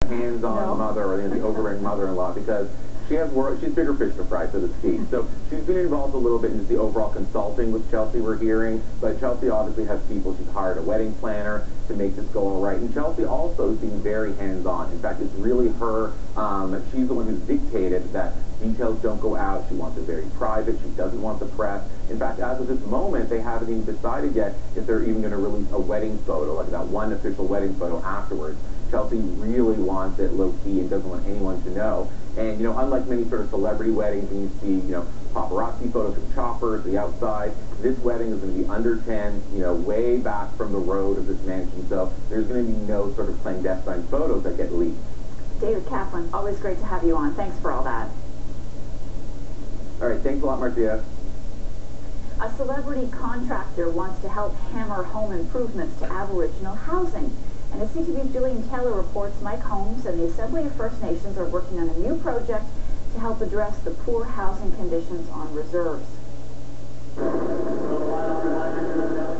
hands-on mother or the overbearing mother-in-law because she's bigger fish to fry, so to speak. So she's been involved a little bit in just the overall consulting with Chelsea, we're hearing, but Chelsea obviously has people. She's hired a wedding planner to make this go all right. And Chelsea also is being very hands-on. In fact, it's really her, she's the one who's dictated that details don't go out. She wants it very private. She doesn't want the press. In fact, as of this moment, they haven't even decided yet if they're even going to release a wedding photo, like that one official wedding photo afterwards. Chelsea really wants it low-key and doesn't want anyone to know. And, unlike many sort of celebrity weddings, and you see, paparazzi photos from choppers, the outside, this wedding is going to be under 10, way back from the road of this mansion. So there's going to be no sort of clandestine photos that get leaked. David Kaplan, always great to have you on. Thanks for all that. All right, thanks a lot, Marcia. A celebrity contractor wants to help hammer home improvements to Aboriginal housing. And as CTV's Jillian Taylor reports, Mike Holmes and the Assembly of First Nations are working on a new project to help address the poor housing conditions on reserves.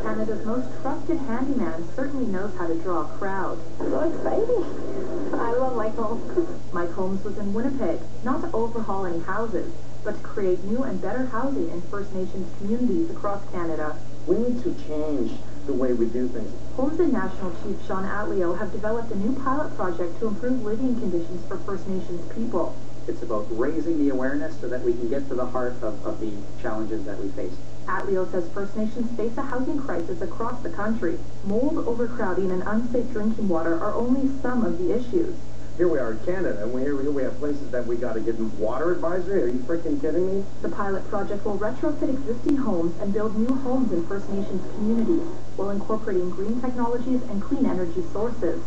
Canada's most trusted handyman certainly knows how to draw a crowd. So exciting. I love Mike Holmes. Mike Holmes was in Winnipeg, not to overhaul any houses, but to create new and better housing in First Nations communities across Canada. We need to change the way we do things. Holmes and National Chief Sean Atleo have developed a new pilot project to improve living conditions for First Nations people. It's about raising the awareness so that we can get to the heart of the challenges that we face. Atleo says First Nations face a housing crisis across the country. Mold, overcrowding, and unsafe drinking water are only some of the issues. Here we are in Canada, and here we have places that we got to give them water advisory. Are you freaking kidding me? The pilot project will retrofit existing homes and build new homes in First Nations communities while incorporating green technologies and clean energy sources.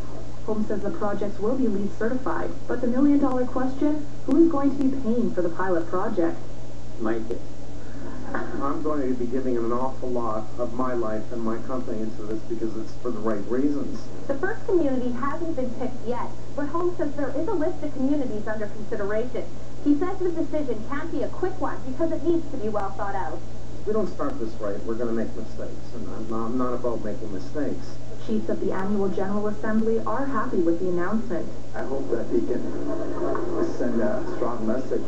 Holmes says the projects will be LEED certified, but the million-dollar question, who is going to be paying for the pilot project? Mike, I'm going to be giving an awful lot of my life and my company into this because it's for the right reasons. The first community hasn't been picked yet, but Holmes says there is a list of communities under consideration. He says the decision can't be a quick one because it needs to be well thought out. If we don't start this right, we're going to make mistakes, and I'm not about making mistakes. Chiefs of the annual General Assembly are happy with the announcement. I hope that he can send a strong message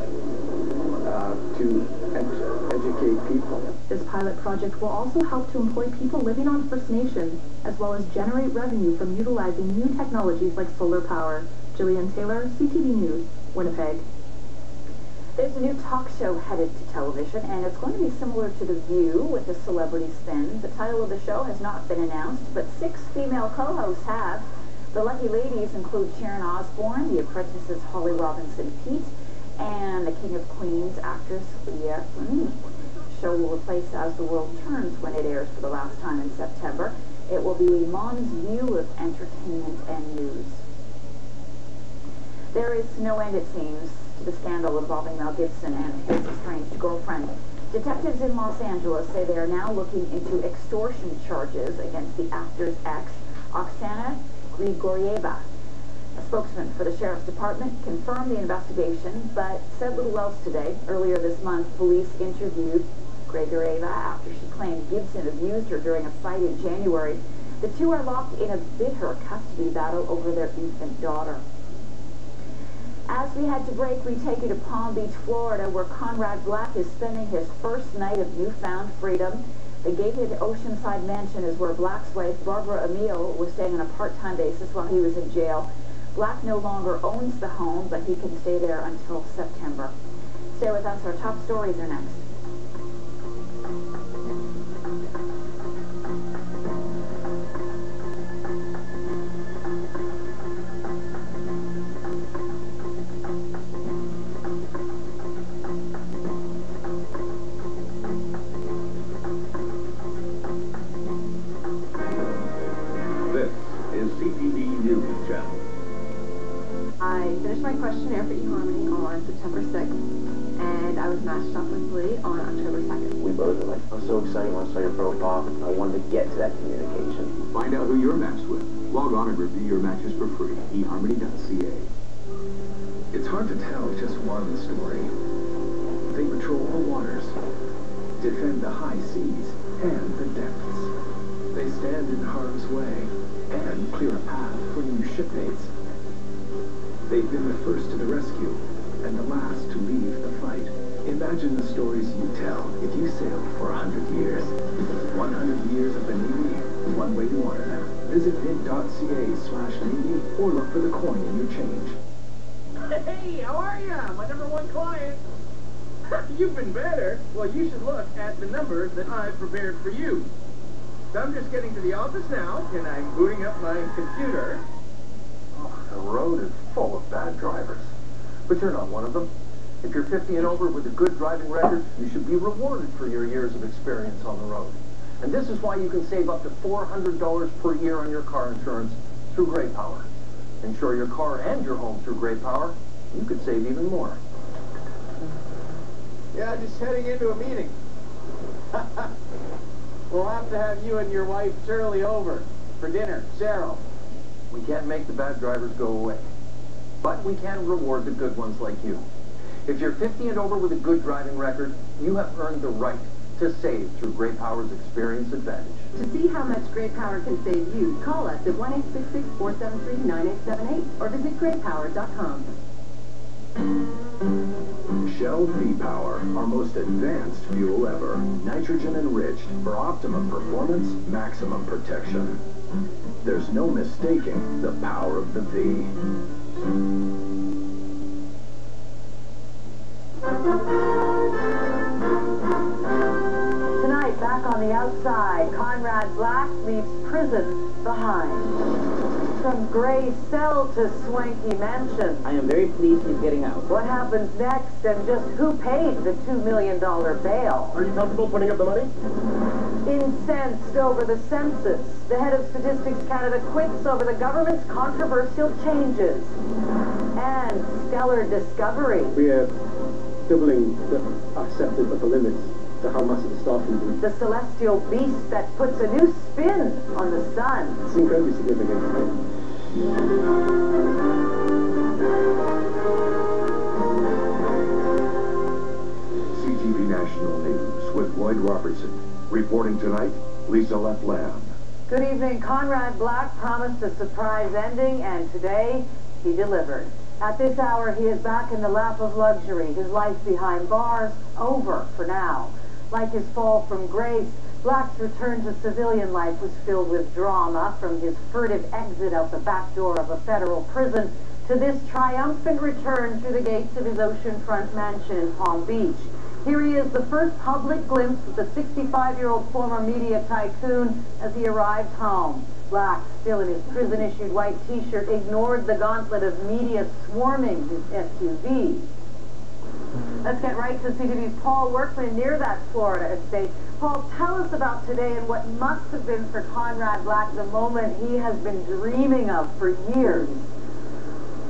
to educate people. This pilot project will also help to employ people living on First Nations, as well as generate revenue from utilizing new technologies like solar power. Jillian Taylor, CTV News, Winnipeg. There's a new talk show headed to television, and it's going to be similar to The View with a celebrity spin. The title of the show has not been announced, but 6 female co-hosts have. The lucky ladies include Sharon Osbourne, The Apprentice's Holly Robinson Peete, and the King of Queens actress Leah Remini. The show will replace As the World Turns when it airs for the last time in September. It will be Mom's view of entertainment and news. There is no end, it seems, to the scandal involving Mel Gibson and his estranged girlfriend. Detectives in Los Angeles say they are now looking into extortion charges against the actor's ex, Oksana Grigorieva. A spokesman for the Sheriff's Department confirmed the investigation, but said little else today. Earlier this month, police interviewed Grigorieva after she claimed Gibson abused her during a fight in January. The two are locked in a bitter custody battle over their infant daughter. As we head to break, we take you to Palm Beach, Florida, where Conrad Black is spending his first night of newfound freedom. The gated Oceanside mansion is where Black's wife, Barbara Emile, was staying on a part-time basis while he was in jail. Black no longer owns the home, but he can stay there until September. Stay with us. Our top stories are next. I finished my questionnaire for eHarmony on September 6th, and I was matched up with Lee on October 2nd. We both were like, I'm so excited when I saw your profile. I wanted to get to that communication. Find out who you're matched with. Log on and review your matches for free. eHarmony.ca. It's hard to tell just one story. They patrol all waters, defend the high seas and the depths. They stand in harm's way and clear a path for new shipmates. They've been the first to the rescue and the last to leave the fight. Imagine the stories you tell if you sailed for 100 years. 100 years of the Navy, one way to honor them. Visit mint.ca/Navy or look for the coin in your change. Hey, how are ya? My #1 client. You've been better. Well, you should look at the numbers that I've prepared for you. So I'm just getting to the office now, and I'm booting up my computer. Oh, the road is full of bad drivers. But you're not one of them. If you're 50 and over with a good driving record, you should be rewarded for your years of experience on the road. And this is why you can save up to $400 per year on your car insurance through Great Power. Insure your car and your home through Great Power. You could save even more. Yeah, just heading into a meeting. We'll have to have you and your wife Shirley over for dinner. Cheryl. We can't make the bad drivers go away. But we can reward the good ones like you. If you're 50 and over with a good driving record, you have earned the right to save through Great Power's Experience Advantage. To see how much Great Power can save you, call us at 1-866-473-9878 or visit greatpower.com. Shell V-Power, our most advanced fuel ever. Nitrogen enriched for optimum performance, maximum protection. There's no mistaking the power of the V. Tonight, back on the outside, Conrad Black leaves prison behind. From gray cell to swanky mansion. I am very pleased he's getting out. What happens next, and just who paid the $2 million bail? Are you comfortable putting up the money? Incensed over the census, the head of Statistics Canada quits over the government's controversial changes. And stellar discovery. We are doubling the accepted upper limits to how massive the star can be. The celestial beast that puts a new spin on the sun. It's incredibly significant, right? CTV National News with Lloyd Robertson. Reporting tonight, Lisa Lefland. Good evening. Conrad Black promised a surprise ending, and today he delivered. At this hour, he is back in the lap of luxury. His life behind bars, over for now. Like his fall from grace, Black's return to civilian life was filled with drama, from his furtive exit out the back door of a federal prison to this triumphant return through the gates of his oceanfront mansion in Palm Beach. Here he is, the first public glimpse of the 65-year-old former media tycoon as he arrived home. Black, still in his prison-issued white t-shirt, ignored the gauntlet of media swarming his SUV. Let's get right to CTV's Paul Workman near that Florida estate. Paul, tell us about today and what must have been for Conrad Black the moment he has been dreaming of for years.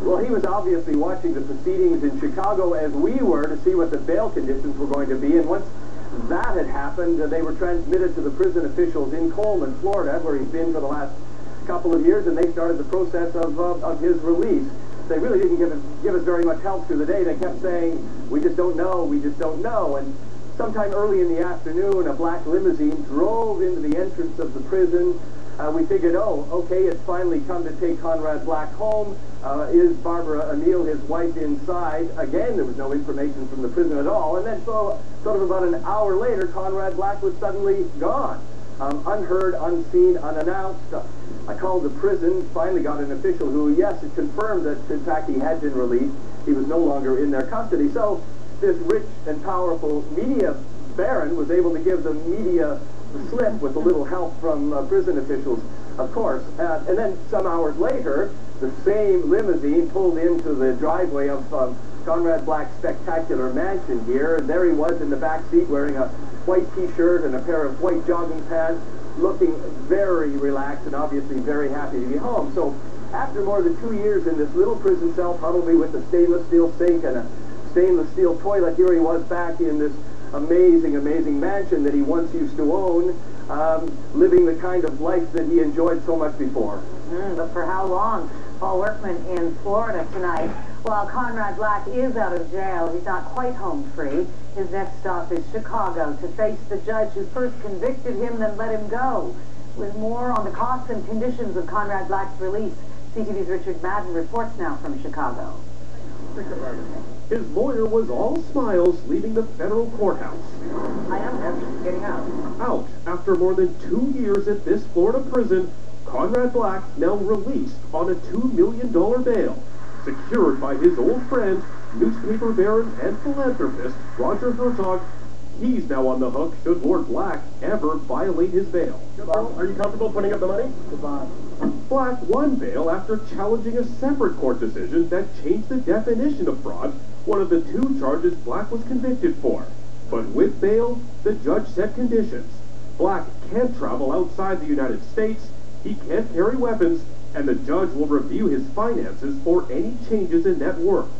Well, he was obviously watching the proceedings in Chicago as we were to see what the bail conditions were going to be. And once that had happened, they were transmitted to the prison officials in Coleman, Florida, where he's been for the last couple of years, and they started the process of his release. They really didn't give us very much help through the day. They kept saying, we just don't know, we just don't know. And sometime early in the afternoon, a black limousine drove into the entrance of the prison. We figured, oh, okay, it's finally come to take Conrad Black home. Is Barbara O'Neill, his wife, inside? Again, there was no information from the prison at all. And then sort of about an hour later, Conrad Black was suddenly gone. Unheard, unseen, unannounced. I called the prison, finally got an official who, yes, it confirmed that, in fact, he had been released. He was no longer in their custody. So this rich and powerful media baron was able to give the media the slip with a little help from prison officials, of course. And then some hours later, the same limousine pulled into the driveway of Conrad Black's spectacular mansion here, and there he was in the back seat wearing a white t-shirt and a pair of white jogging pants, looking very relaxed and obviously very happy to be home. So after more than 2 years in this little prison cell, probably with a stainless steel sink and a stainless steel toilet, here he was back in this amazing, amazing mansion that he once used to own, living the kind of life that he enjoyed so much before. But for how long? Paul Workman in Florida tonight. While Conrad Black is out of jail, he's not quite home free. His next stop is Chicago to face the judge who first convicted him then let him go. With more on the costs and conditions of Conrad Black's release, CTV's Richard Madden reports now from Chicago. His lawyer was all smiles leaving the federal courthouse. I am getting out. Out after more than 2 years at this Florida prison, Conrad Black now released on a $2 million bail, secured by his old friend, newspaper baron and philanthropist Roger Herzog. He's now on the hook should Lord Black ever violate his bail. Are you comfortable putting up the money? Goodbye. Black won bail after challenging a separate court decision that changed the definition of fraud, one of the 2 charges Black was convicted for. But with bail, the judge set conditions. Black can't travel outside the United States, he can't carry weapons, and the judge will review his finances for any changes in net worth.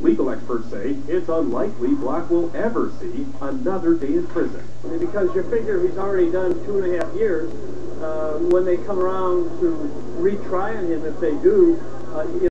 Legal experts say it's unlikely Black will ever see another day in prison. Because you figure he's already done 2.5 years, when they come around to retry him, if they do,